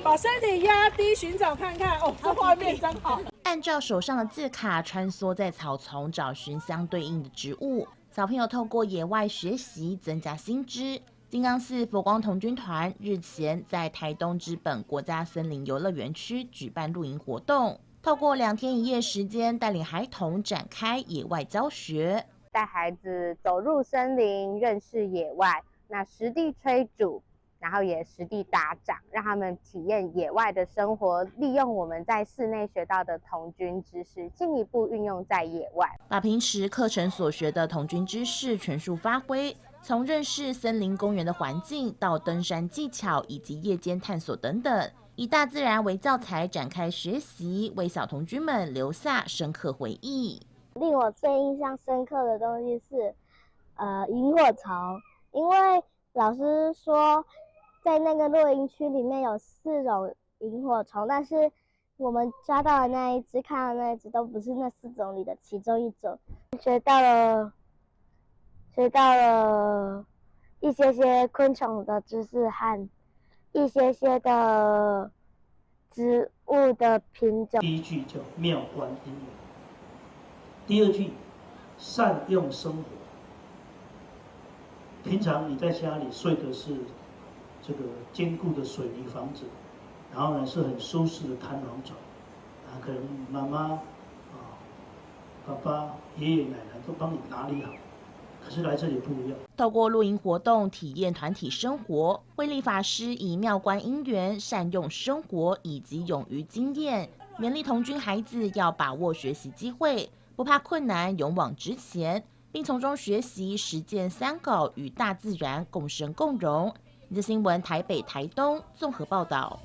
把身体压低，寻找看看。哦，这画面真好。按照手上的字卡穿梭在草丛，找寻相对应的植物。小朋友透过野外学习，增加新知。金刚寺佛光童军团日前在台东知本国家森林游乐园区举办露营活动，透过2天1夜时间，带领孩童展开野外教学，带孩子走入森林，认识野外，那实地炊煮。然后也实地打掌，让他们体验野外的生活，利用我们在室内学到的童军知识，进一步运用在野外，把平时课程所学的童军知识全数发挥，从认识森林公园的环境到登山技巧以及夜间探索等等，以大自然为教材展开学习，为小童军们留下深刻回忆。令我最印象深刻的东西是，萤火虫，因为老师说，在那个露营区里面有4种萤火虫，但是我们抓到的那一只、看到的那一只都不是那4种里的其中一种。学到了一些昆虫的知识和一些的植物的品种。第一句叫妙观音缘，第二句善用生活。平常你在家里睡的是这个坚固的水泥房子，然后呢是很舒适的弹簧床，可能妈妈、爸爸、爷爷奶奶都帮你打理好。可是来这里不一样，透过露营活动体验团体生活，慧立法师以妙观因缘、善用生活以及勇于经验，勉励童军孩子要把握学习机会，不怕困难，勇往直前，并从中学习实践3搞与大自然共生共荣。新闻台北、台东综合报道。